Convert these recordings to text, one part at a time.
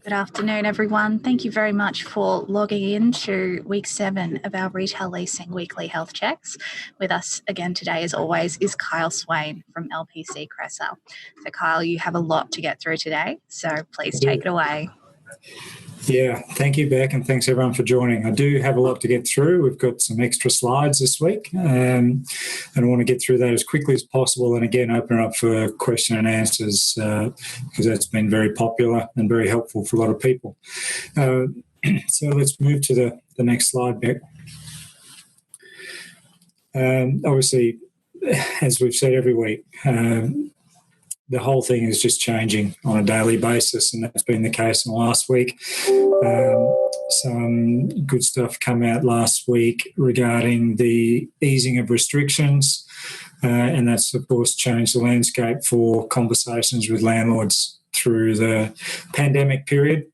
Good afternoon, everyone. Thank you very much for logging in to week 7 of our Retail Leasing Weekly Health Checks. With us again today, as always, is Kyle Swain from Lpc Cresa. So, Kyle, you have a lot to get through today, so please take it away. Yeah, thank you, Beck, and thanks everyone for joining. I do have a lot to get through. We've got some extra slides this week, and I want to get through that as quickly as possible, and again open it up for question and answers because that's been very popular and very helpful for a lot of people. So let's move to the next slide, Beck. Obviously, as we've said every week, the whole thing is just changing on a daily basis, and that's been the case in the last week. Some good stuff come out last week regarding the easing of restrictions, and that's, of course, changed the landscape for conversations with landlords through the pandemic period,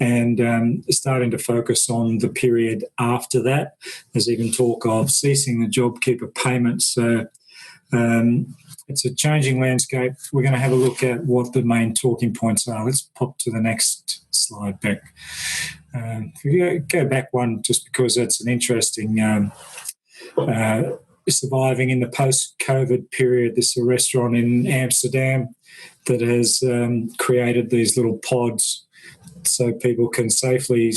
and starting to focus on the period after that. There's even talk of ceasing the JobKeeper payments. So it's a changing landscape. We're going to have a look at what the main talking points are. Let's pop to the next slide, Beck. If you go back one, just because that's an interesting surviving in the post-COVID period. This is a restaurant in Amsterdam that has created these little pods so people can safely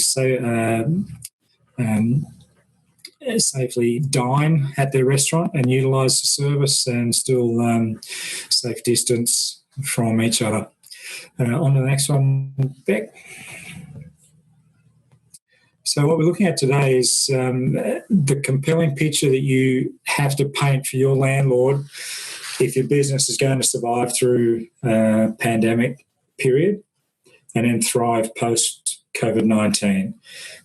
dine at their restaurant and utilise the service and still safe distance from each other. On to the next one, Beck. So what we're looking at today is the compelling picture that you have to paint for your landlord if your business is going to survive through a pandemic period and then thrive post-COVID-19.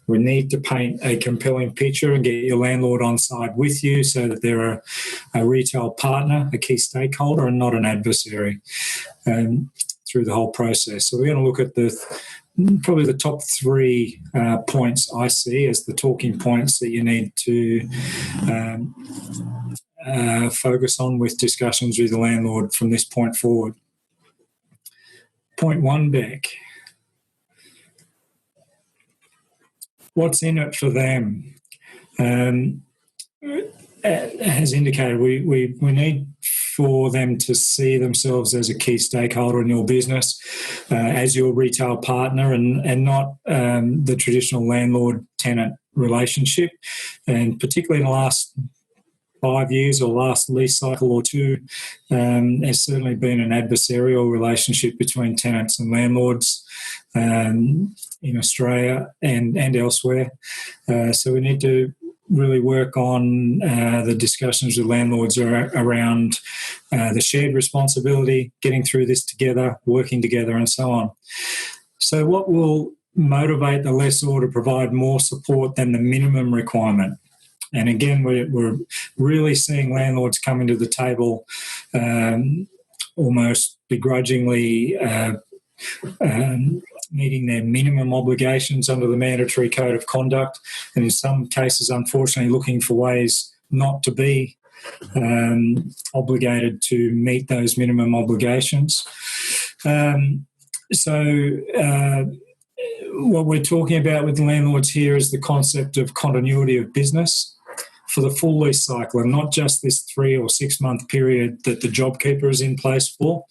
We need to paint a compelling picture and get your landlord on side with you so that they're a retail partner, a key stakeholder, and not an adversary through the whole process. So we're going to look at probably the top 3 points I see as the talking points that you need to focus on with discussions with the landlord from this point forward. Point 1, Beck. What's in it for them? As indicated, we need for them to see themselves as a key stakeholder in your business, as your retail partner, and not the traditional landlord-tenant relationship. And particularly in the last 5 years or last lease cycle or 2, there's certainly been an adversarial relationship between tenants and landlords in Australia and elsewhere. So we need to really work on the discussions with landlords around the shared responsibility, getting through this together, working together, and so on. So what will motivate the lessor to provide more support than the minimum requirement? And again, we're really seeing landlords coming to the table almost begrudgingly meeting their minimum obligations under the mandatory code of conduct, and in some cases, unfortunately, looking for ways not to be obligated to meet those minimum obligations. What we're talking about with the landlords here is the concept of continuity of business for the full lease cycle, and not just this 3 or 6 month period that the JobKeeper is in place for.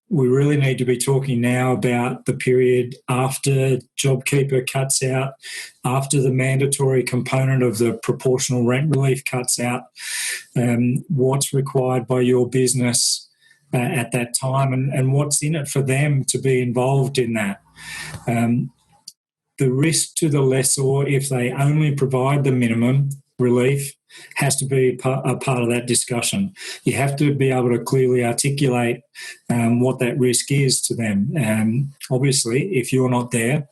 We really need to be talking now about the period after JobKeeper cuts out, after the mandatory component of the proportional rent relief cuts out, what's required by your business at that time, and what's in it for them to be involved in that. The risk to the lessor, if they only provide the minimum relief, has to be a part of that discussion. You have to be able to clearly articulate what that risk is to them. Obviously, if you're not there,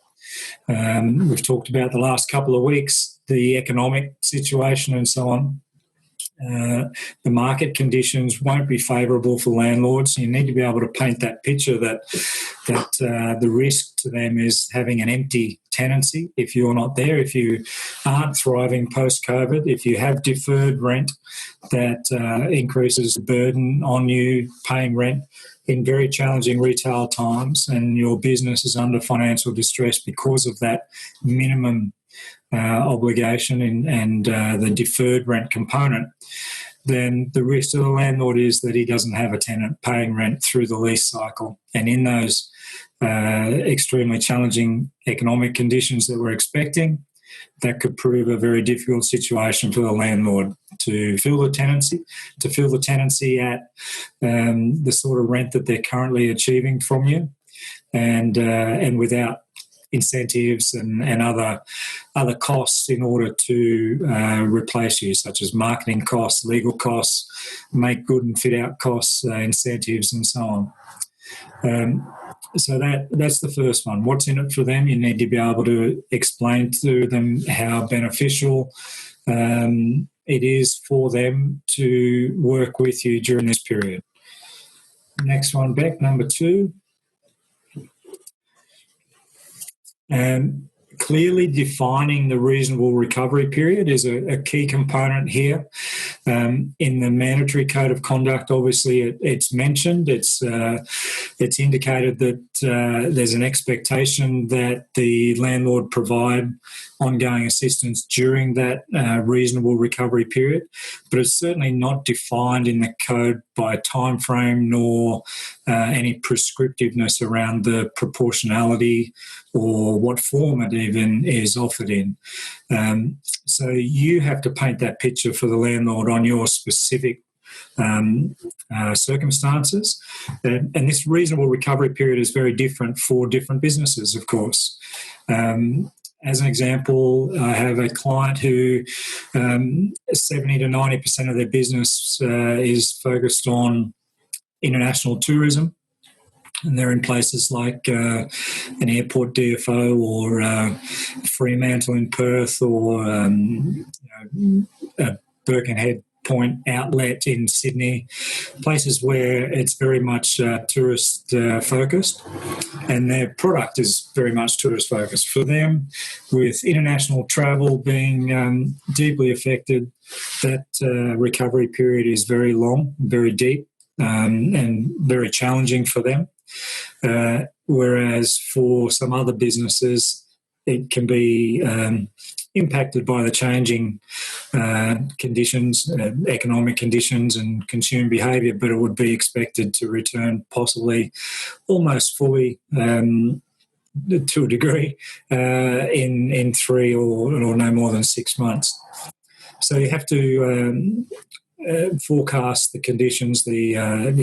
we've talked about the last couple of weeks, the economic situation and so on. The market conditions won't be favourable for landlords. You need to be able to paint that picture that the risk to them is having an empty tenancy if you're not there, if you aren't thriving post-COVID, if you have deferred rent that increases the burden on you paying rent in very challenging retail times and your business is under financial distress because of that minimum obligation and the deferred rent component, then the risk to the landlord is that he doesn't have a tenant paying rent through the lease cycle. And in those extremely challenging economic conditions that we're expecting, that could prove a very difficult situation for the landlord to fill the tenancy at the sort of rent that they're currently achieving from you, and without incentives and other costs in order to replace you, such as marketing costs, legal costs, make good and fit out costs, incentives, and so on. So that's the first one. What's in it for them? You need to be able to explain to them how beneficial it is for them to work with you during this period. Next one, Beck, number 2. Clearly defining the reasonable recovery period is a key component here. In the mandatory code of conduct, obviously, it's mentioned. It's indicated that there's an expectation that the landlord provide ongoing assistance during that reasonable recovery period, but it's certainly not defined in the code by a time frame nor any prescriptiveness around the proportionality or what form it even is offered in. So you have to paint that picture for the landlord on your specific circumstances. And this reasonable recovery period is very different for different businesses, of course. As an example, I have a client who 70 to 90% of their business is focused on international tourism. And they're in places like an airport DFO or Fremantle in Perth or a Birkenhead Point outlet in Sydney, places where it's very much tourist focused, and their product is very much tourist focused. For them, with international travel being deeply affected, that recovery period is very long, very deep, and very challenging for them. Whereas for some other businesses, it can be impacted by the changing conditions, economic conditions and consumer behaviour, but it would be expected to return possibly almost fully to a degree in 3 or no more than 6 months. So you have to forecast the conditions, the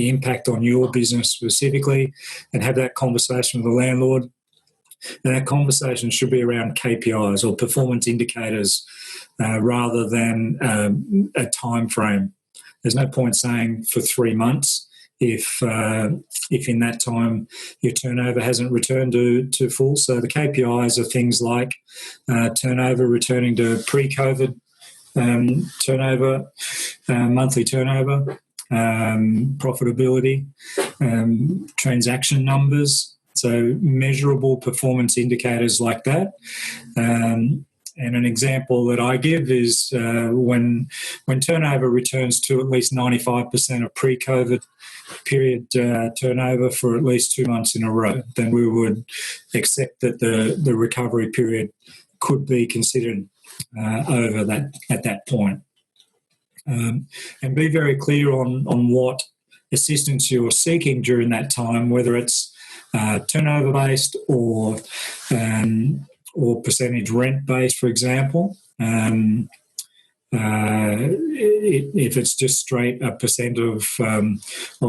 impact on your business specifically, and have that conversation with the landlord. And that conversation should be around KPIs or performance indicators rather than a time frame. There's no point saying for 3 months if in that time your turnover hasn't returned to full. So the KPIs are things like turnover returning to pre-COVID turnover, monthly turnover, profitability, transaction numbers. So measurable performance indicators like that. And an example that I give is when turnover returns to at least 95% of pre-COVID period turnover for at least 2 months in a row, then we would accept that the recovery period could be considered over that at that point. And be very clear on what assistance you're seeking during that time, whether it's turnover based or percentage rent based, for example. If it's just straight a percent of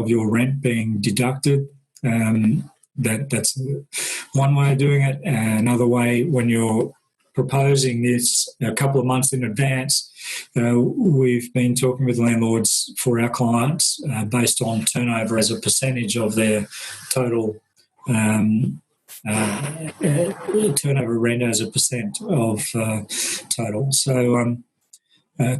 your rent being deducted, that's one way of doing it. Another way, when you're proposing this a couple of months in advance, we've been talking with landlords for our clients based on turnover as a percentage of their total turnover rent as a percent of total. So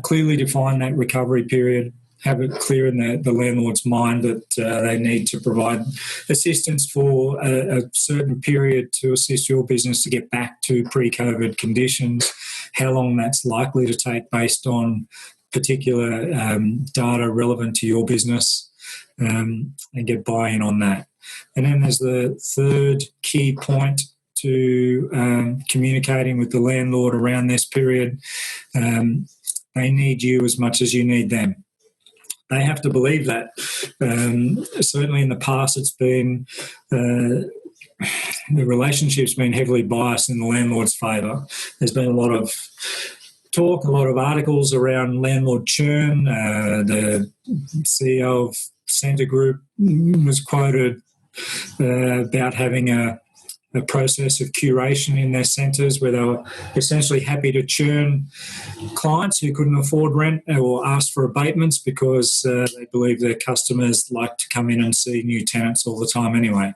clearly define that recovery period, have it clear in the landlord's mind that they need to provide assistance for a certain period to assist your business to get back to pre-COVID conditions, how long that's likely to take based on particular data relevant to your business, and get buy-in on that. And then there's the third key point to communicating with the landlord around this period. They need you as much as you need them. They have to believe that. Certainly in the past, it's been the relationship's been heavily biased in the landlord's favour. There's been a lot of talk, a lot of articles around landlord churn. The CEO of Centre Group was quoted about having a process of curation in their centres where they were essentially happy to churn clients who couldn't afford rent or ask for abatements because they believe their customers like to come in and see new tenants all the time anyway.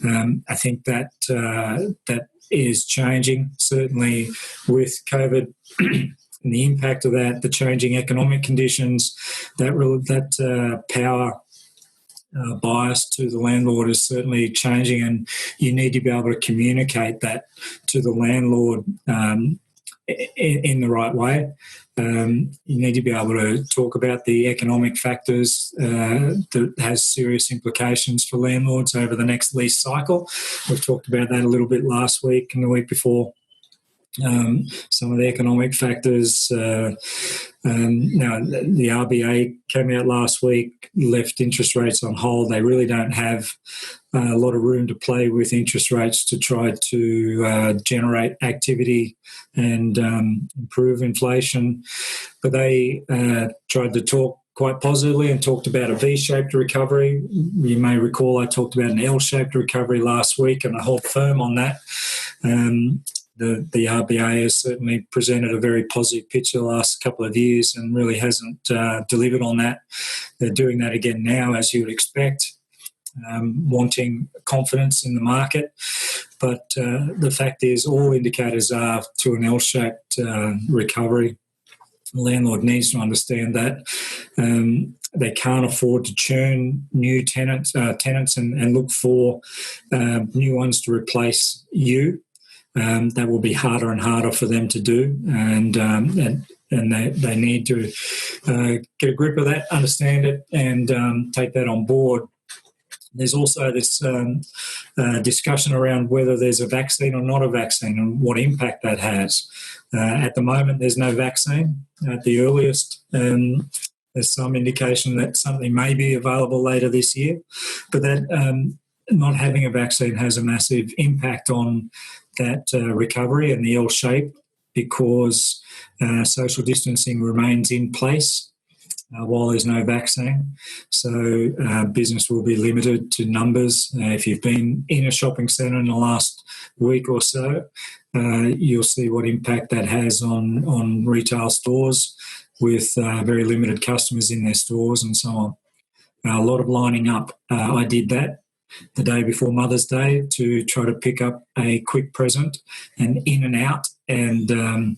I think that that is changing, certainly with COVID and the impact of that, the changing economic conditions, that power bias to the landlord is certainly changing, and you need to be able to communicate that to the landlord in the right way. You need to be able to talk about the economic factors that has serious implications for landlords over the next lease cycle. We've talked about that a little bit last week and the week before. Some of the economic factors. Now, the RBA came out last week, left interest rates on hold. They really don't have a lot of room to play with interest rates to try to generate activity and improve inflation. But they tried to talk quite positively and talked about a V-shaped recovery. You may recall I talked about an L-shaped recovery last week, and I hold firm on that. The RBA has certainly presented a very positive picture the last couple of years and really hasn't delivered on that. They're doing that again now, as you would expect, wanting confidence in the market. But the fact is all indicators are to an L-shaped recovery. The landlord needs to understand that. They can't afford to churn new tenants and look for new ones to replace you. That will be harder and harder for them to do, and they need to get a grip of that, understand it, and take that on board. There's also this discussion around whether there's a vaccine or not a vaccine and what impact that has. At the moment, there's no vaccine. At the earliest, there's some indication that something may be available later this year, but that not having a vaccine has a massive impact on that recovery and the L shape because social distancing remains in place while there's no vaccine. So business will be limited to numbers. If you've been in a shopping centre in the last week or so, you'll see what impact that has on retail stores with very limited customers in their stores and so on. A lot of lining up. I did that the day before Mother's Day to try to pick up a quick present and in and out, and it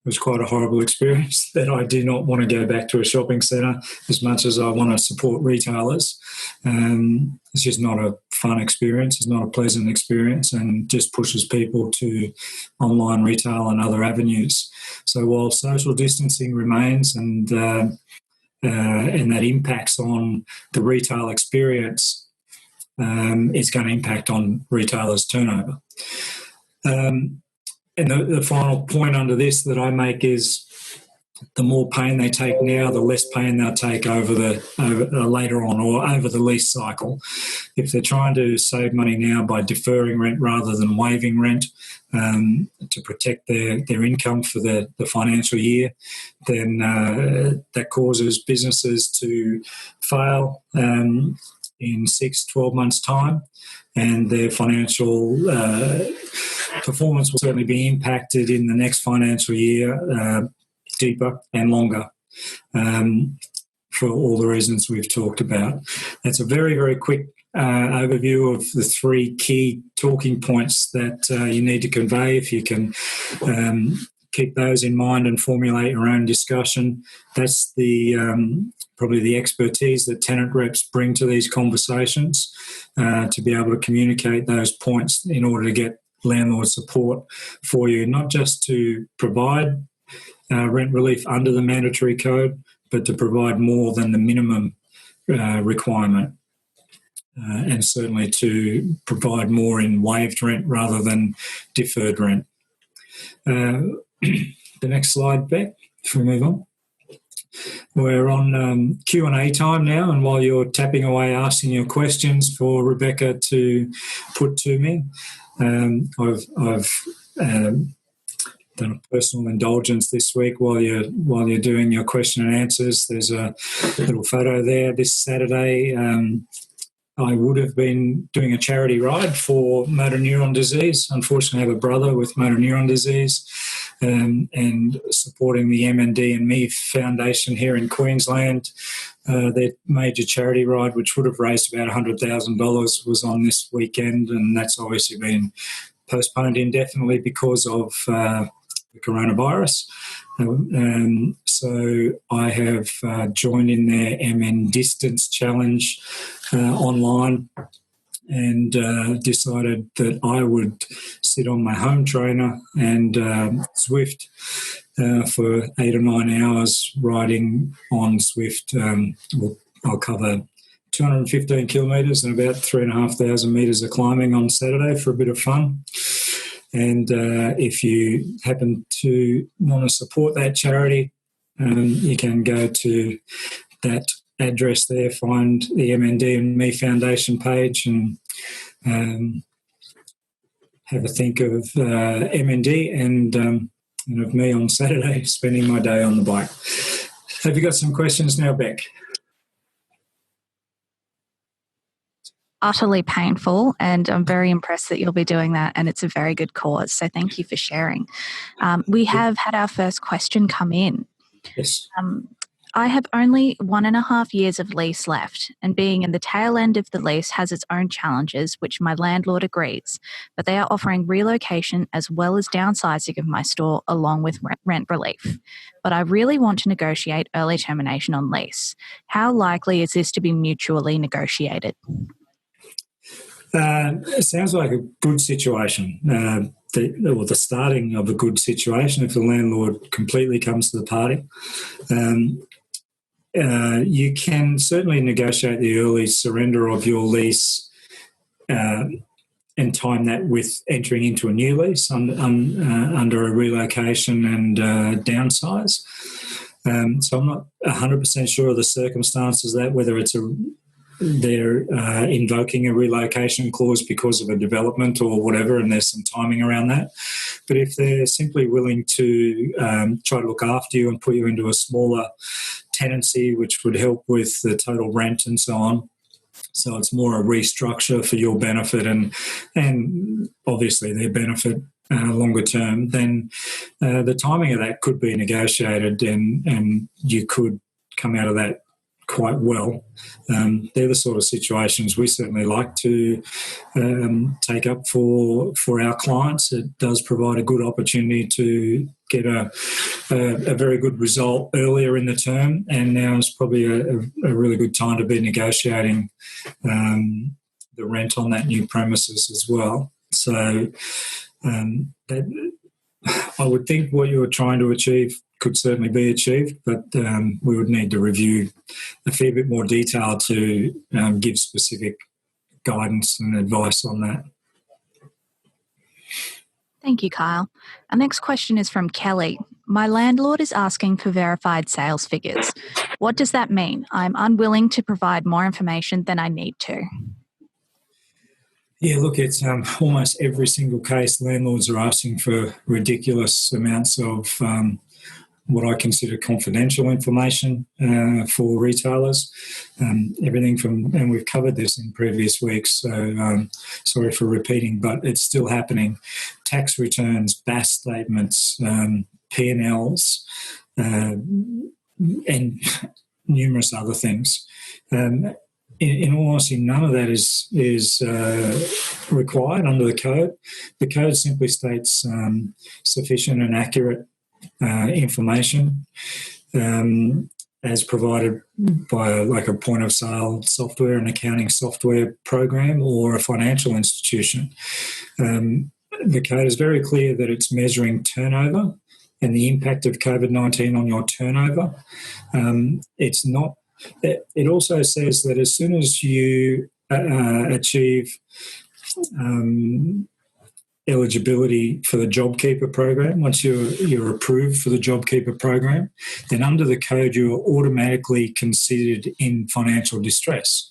was quite a horrible experience that I do not want to go back to a shopping centre as much as I want to support retailers. It's just not a fun experience, it's not a pleasant experience, and just pushes people to online retail and other avenues. So while social distancing remains and that impacts on the retail experience, it's going to impact on retailers' turnover. And the final point under this that I make is the more pain they take now, the less pain they'll take over later on or over the lease cycle. If they're trying to save money now by deferring rent rather than waiving rent to protect their income for the financial year, then that causes businesses to fail in 6-12 months' time, and their financial performance will certainly be impacted in the next financial year deeper and longer for all the reasons we've talked about. That's a very, very quick overview of the three key talking points that you need to convey. If you can keep those in mind and formulate your own discussion, that's the probably the expertise that tenant reps bring to these conversations to be able to communicate those points in order to get landlord support for you, not just to provide rent relief under the mandatory code, but to provide more than the minimum requirement. And certainly to provide more in waived rent rather than deferred rent. The next slide, Beck, if we move on. We're on Q&A time now, and while you're tapping away asking your questions for Rebecca to put to me, I've done a personal indulgence this week while you're doing your question and answers. There's a little photo there. This Saturday, I would have been doing a charity ride for motor neuron disease. Unfortunately, I have a brother with motor neuron disease, and supporting the MND and Me Foundation here in Queensland. Their major charity ride, which would have raised about $100,000, was on this weekend, and that's obviously been postponed indefinitely because of the coronavirus. So I have joined in their MN Distance Challenge online, and decided that I would sit on my home trainer and Zwift for 8 or 9 hours riding on Zwift. I'll cover 215 kilometres and about 3,500 metres of climbing on Saturday for a bit of fun. And if you happen to want to support that charity, you can go to that address there, find the MND and Me Foundation page, and have a think of MND and of me on Saturday, spending my day on the bike. Have you got some questions now, Beck? Utterly painful, and I'm very impressed that you'll be doing that, and it's a very good cause, so thank you for sharing. We have had our first question come in. Yes. I have only 1.5 years of lease left, and being in the tail end of the lease has its own challenges, which my landlord agrees, but they are offering relocation as well as downsizing of my store along with rent relief. But I really want to negotiate early termination on lease. How likely is this to be mutually negotiated? It sounds like a good situation, the starting of a good situation if the landlord completely comes to the party. You can certainly negotiate the early surrender of your lease and time that with entering into a new lease under a relocation and downsize. So I'm not 100% sure of the circumstances of that, whether it's they're invoking a relocation clause because of a development or whatever, and there's some timing around that. But if they're simply willing to try to look after you and put you into a smaller tenancy, which would help with the total rent and so on, so it's more a restructure for your benefit and obviously their benefit longer term, then the timing of that could be negotiated, and you could come out of that quite well. They're the sort of situations we certainly like to take up for our clients. It does provide a good opportunity to get a very good result earlier in the term, and now is probably a really good time to be negotiating the rent on that new premises as well. So I would think what you were trying to achieve could certainly be achieved, but we would need to review a fair bit more detail to give specific guidance and advice on that. Thank you, Kyle. Our next question is from Kelly. My landlord is asking for verified sales figures. What does that mean? I'm unwilling to provide more information than I need to. Yeah, look, it's almost every single case landlords are asking for ridiculous amounts of what I consider confidential information for retailers. Everything from, and we've covered this in previous weeks, so sorry for repeating, but it's still happening. Tax returns, BAS statements, P&Ls, and numerous other things. In all honesty, none of that is required under the code. The code simply states sufficient and accurate information as provided by a point of sale software, an accounting software program, or a financial institution. The code is very clear that it's measuring turnover and the impact of COVID-19 on your turnover. It's not It also says that as soon as you achieve eligibility for the JobKeeper program, once you're approved for the JobKeeper program, then under the code you're automatically considered in financial distress.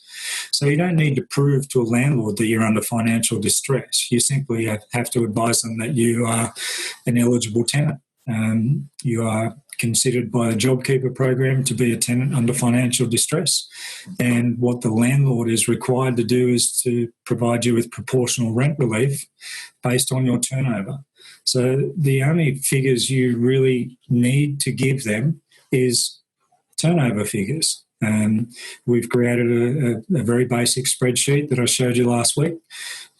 So you don't need to prove to a landlord that you're under financial distress. You simply have to advise them that you are an eligible tenant. You are considered by the JobKeeper program to be a tenant under financial distress. And what the landlord is required to do is to provide you with proportional rent relief based on your turnover. So the only figures you really need to give them is turnover figures. We've created a very basic spreadsheet that I showed you last week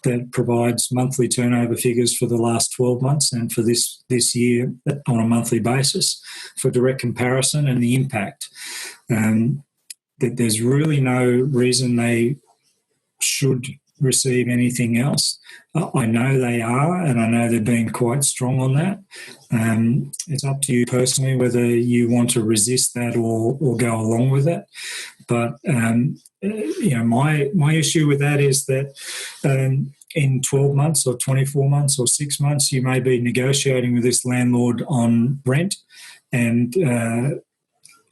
that provides monthly turnover figures for the last 12 months and for this year on a monthly basis for direct comparison and the impact. That there's really no reason they should receive anything else. I know they are, and I know they've been quite strong on that. It's up to you personally whether you want to resist that or go along with it. But my issue with that is that in 12 months or 24 months or 6 months, you may be negotiating with this landlord on rent, and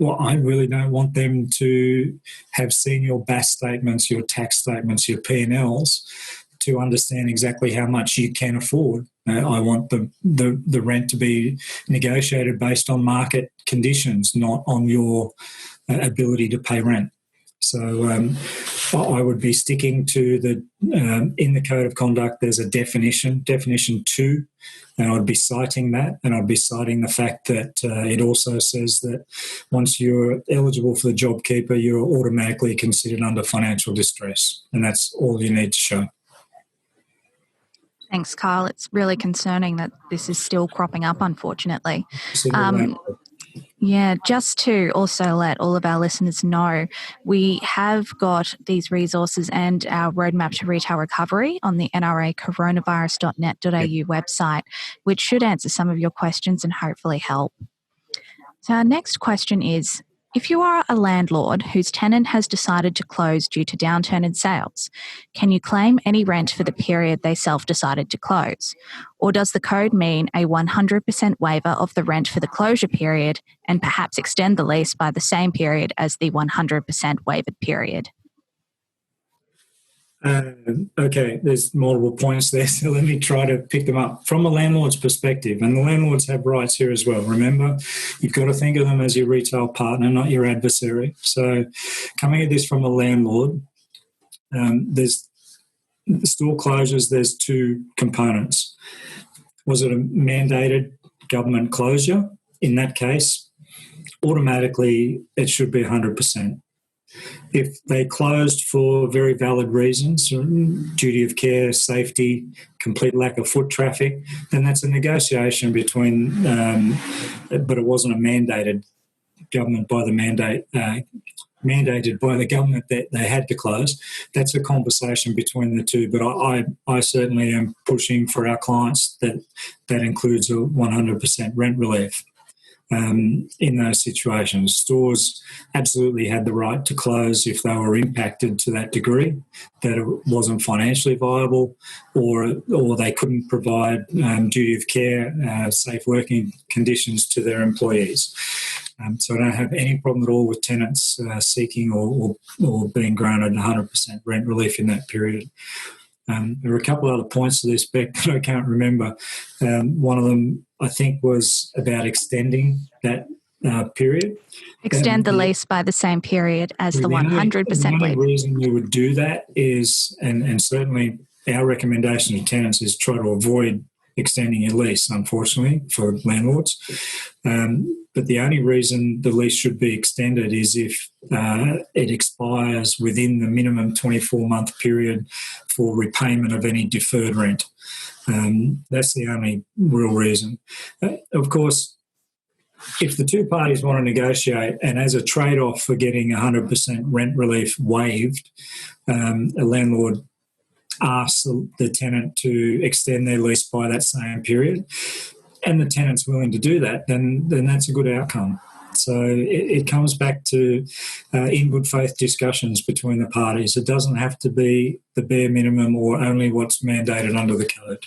I really don't want them to have seen your BAS statements, your tax statements, your P&Ls to understand exactly how much you can afford. I want the rent to be negotiated based on market conditions, not on your ability to pay rent. So I would be sticking to in the Code of Conduct, there's a definition 2, and I'd be citing that, and I'd be citing the fact that it also says that once you're eligible for the JobKeeper, you're automatically considered under financial distress, and that's all you need to show. Thanks, Kyle. It's really concerning that this is still cropping up, unfortunately. Yeah, just to also let all of our listeners know, we have got these resources and our roadmap to retail recovery on the NRA coronavirus.net.au website, which should answer some of your questions and hopefully help. So our next question is, if you are a landlord whose tenant has decided to close due to downturn in sales, can you claim any rent for the period they self-decided to close? Or does the code mean a 100% waiver of the rent for the closure period and perhaps extend the lease by the same period as the 100% waived period? Okay, there's multiple points there, so let me try to pick them up. From a landlord's perspective, and the landlords have rights here as well. Remember, you've got to think of them as your retail partner, not your adversary. So coming at this from a landlord, there's store closures, there's 2 components. Was it a mandated government closure? In that case, automatically it should be 100%. If they closed for very valid reasons, duty of care, safety, complete lack of foot traffic, then that's a negotiation between, but it wasn't a mandated government by the mandated by the government that they had to close. That's a conversation between the two. But I certainly am pushing for our clients that includes a 100% rent relief. In those situations, stores absolutely had the right to close if they were impacted to that degree that it wasn't financially viable, or they couldn't provide duty of care, safe working conditions to their employees. So I don't have any problem at all with tenants seeking or being granted 100% rent relief in that period. There were a couple other points to this, Beck, that I can't remember. One of them, I think, was about extending that period. Extend the lease by the same period as the 100% The only waiver. reason you would do that is, and certainly our recommendation to tenants is try to avoid extending your lease, unfortunately, for landlords. But the only reason the lease should be extended is if it expires within the minimum 24-month period for repayment of any deferred rent. That's the only real reason. Of course, if the two parties want to negotiate and as a trade-off for getting 100% rent relief waived, a landlord asks the tenant to extend their lease by that same period, and the tenant's willing to do that, then that's a good outcome. So it comes back to in good faith discussions between the parties. It doesn't have to be the bare minimum or only what's mandated under the code.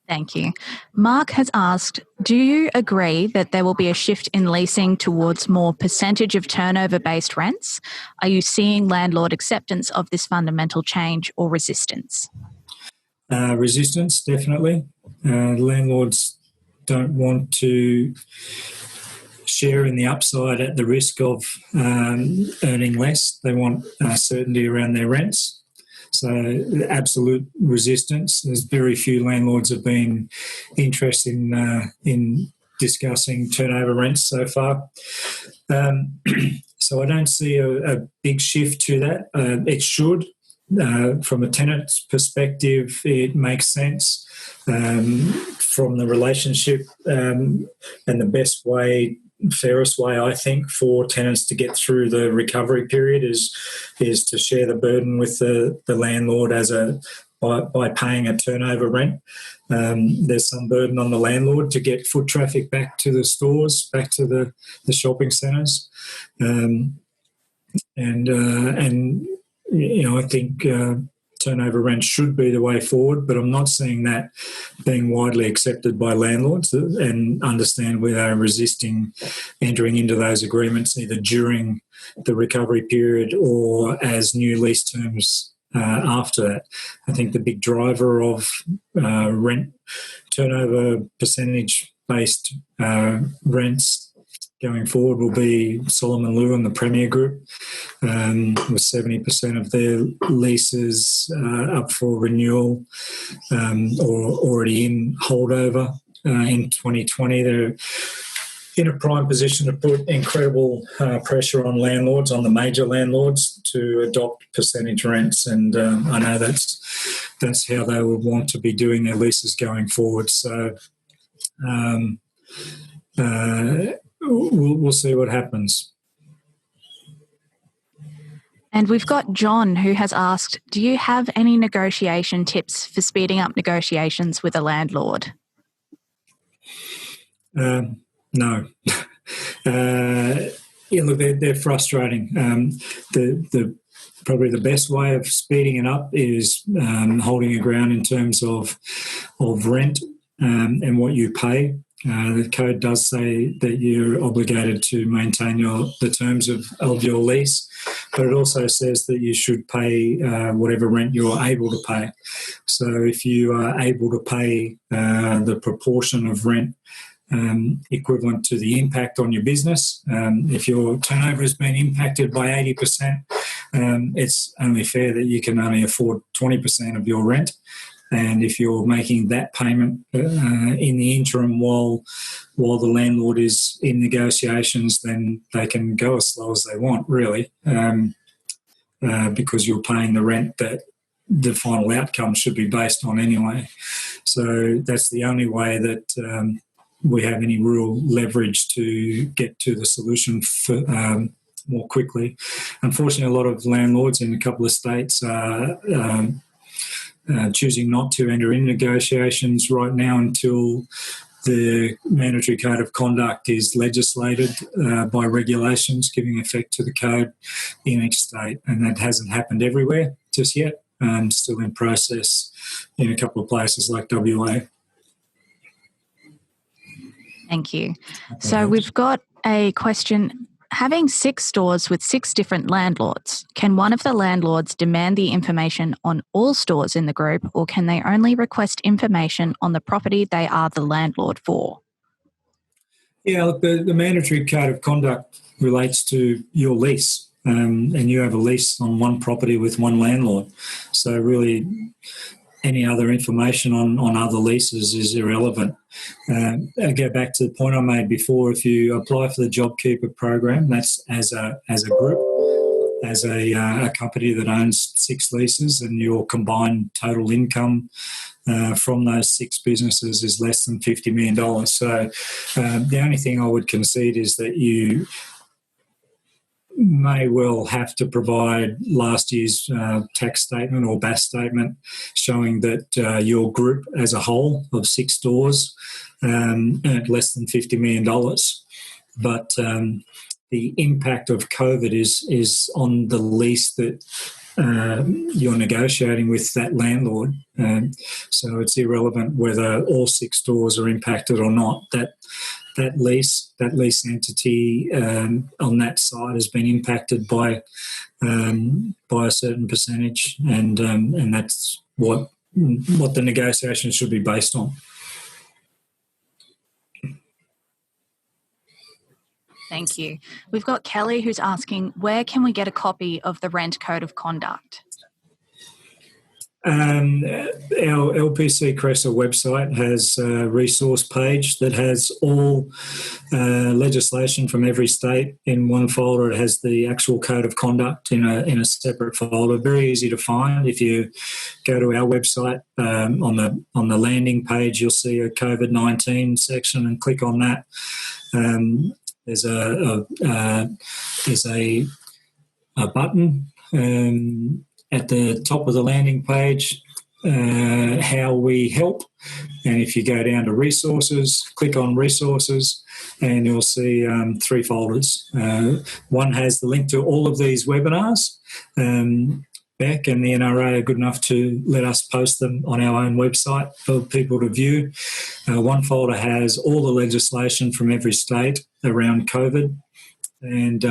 Thank you. Mark has asked, do you agree that there will be a shift in leasing towards more percentage of turnover-based rents? Are you seeing landlord acceptance of this fundamental change or resistance? Resistance, definitely. Landlords don't want to share in the upside at the risk of earning less. They want certainty around their rents. So absolute resistance. There's very few landlords have been interested in discussing turnover rents so far. So I don't see a big shift to that. It should. From a tenant's perspective, it makes sense. From the relationship and the best way, fairest way, I think, for tenants to get through the recovery period is to share the burden with the landlord by paying a turnover rent. There's some burden on the landlord to get foot traffic back to the stores, back to the shopping centres, and I think turnover rent should be the way forward, but I'm not seeing that being widely accepted by landlords, and understand where they're resisting entering into those agreements either during the recovery period or as new lease terms after that. I think the big driver of rent turnover percentage-based rents going forward will be Solomon Lew and the Premier Group, with 70% of their leases up for renewal or already in holdover in 2020. They're in a prime position to put incredible pressure on landlords, on the major landlords, to adopt percentage rents, and I know that's how they would want to be doing their leases going forward. So we'll see what happens. And we've got John, who has asked, do you have any negotiation tips for speeding up negotiations with a landlord? No. Look, they're frustrating. Probably the best way of speeding it up is holding your ground in terms of rent and what you pay. The code does say that you're obligated to maintain the terms of your lease, but it also says that you should pay whatever rent you're able to pay. So if you are able to pay the proportion of rent equivalent to the impact on your business, if your turnover has been impacted by 80%, it's only fair that you can only afford 20% of your rent. And if you're making that payment in the interim while the landlord is in negotiations, then they can go as slow as they want, really, because you're paying the rent that the final outcome should be based on anyway. So that's the only way that we have any real leverage to get to the solution for, more quickly. Unfortunately, a lot of landlords in a couple of states are choosing not to enter in negotiations right now until the mandatory code of conduct is legislated by regulations giving effect to the code in each state, and that hasn't happened everywhere just yet. Still in process in a couple of places like WA. Thank you. So we've got a question. Having 6 stores with 6 different landlords, can one of the landlords demand the information on all stores in the group, or can they only request information on the property they are the landlord for? Yeah, look, the mandatory code of conduct relates to your lease, and you have a lease on one property with one landlord. So really, any other information on other leases is irrelevant. I go back to the point I made before. If you apply for the JobKeeper program, that's as a group, as a company that owns 6 leases, and your combined total income from those 6 businesses is less than $50 million. So the only thing I would concede is that you may well have to provide last year's tax statement or BAS statement showing that your group as a whole of 6 stores earned less than $50 million. But the impact of COVID is on the lease that you're negotiating with that landlord. So it's irrelevant whether all 6 stores are impacted or not. That lease entity on that side has been impacted by a certain percentage, and that's what the negotiation should be based on. Thank you. We've got Kelly who's asking, where can we get a copy of the Rent Code of Conduct? Our Lpc Cresa website has a resource page that has all legislation from every state in one folder. It has the actual code of conduct in a separate folder. Very easy to find. If you go to our website on the landing page, you'll see a COVID-19 section and click on that. There's a button at the top of the landing page, how we help. And if you go down to resources, click on resources, and you'll see 3 folders. One has the link to all of these webinars. Beck and the NRA are good enough to let us post them on our own website for people to view. One folder has all the legislation from every state around COVID, and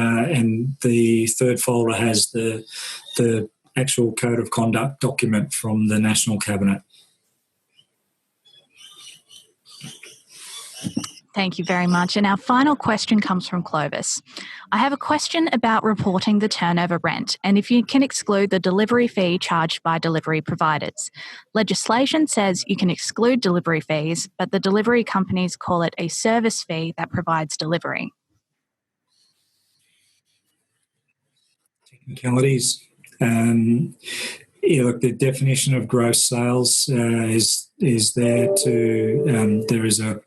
the third folder has the actual code of conduct document from the National Cabinet. Thank you very much. And our final question comes from Clovis. I have a question about reporting the turnover rent and if you can exclude the delivery fee charged by delivery providers. Legislation says you can exclude delivery fees, but the delivery companies call it a service fee that provides delivery. Technicalities. Look, the definition of gross sales is there to there is a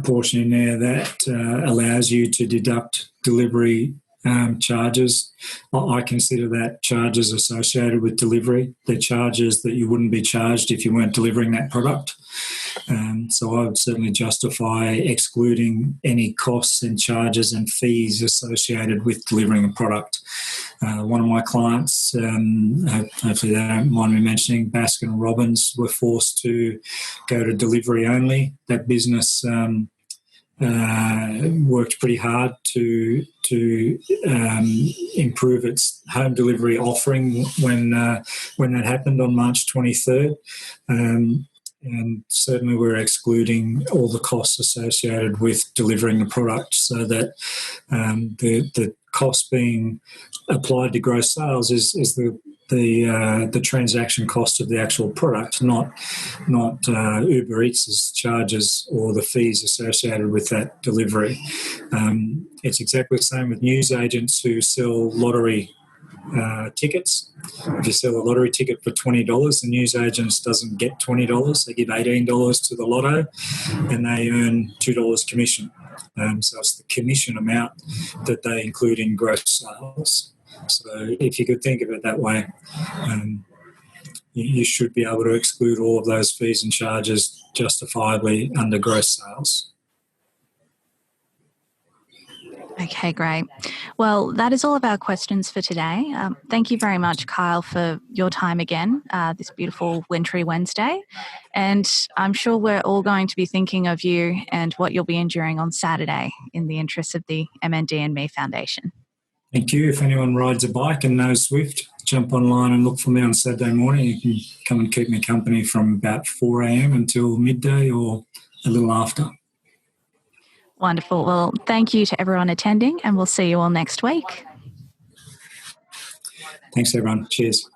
portion in there that allows you to deduct delivery charges. I consider that charges associated with delivery. They're charges that you wouldn't be charged if you weren't delivering that product. So I would certainly justify excluding any costs and charges and fees associated with delivering a product. One of my clients, hopefully they don't mind me mentioning, Baskin Robbins, were forced to go to delivery only. That business worked pretty hard to improve its home delivery offering when that happened on March 23rd. And certainly we're excluding all the costs associated with delivering the product, so that the cost being applied to gross sales is the transaction cost of the actual product, not Uber Eats' charges or the fees associated with that delivery. It's exactly the same with news agents who sell lottery tickets. If you sell a lottery ticket for $20, the news agent doesn't get $20. They give $18 to the lotto, and they earn $2 commission. So it's the commission amount that they include in gross sales. So if you could think of it that way, you should be able to exclude all of those fees and charges justifiably under gross sales. Okay, great. Well, that is all of our questions for today. Thank you very much, Kyle, for your time again this beautiful wintry Wednesday. And I'm sure we're all going to be thinking of you and what you'll be enduring on Saturday in the interests of the MND and Me Foundation. Thank you. If anyone rides a bike and knows Swift, jump online and look for me on Saturday morning. You can come and keep me company from about 4 a.m. until midday or a little after. Wonderful. Well, thank you to everyone attending, and we'll see you all next week. Thanks, everyone. Cheers.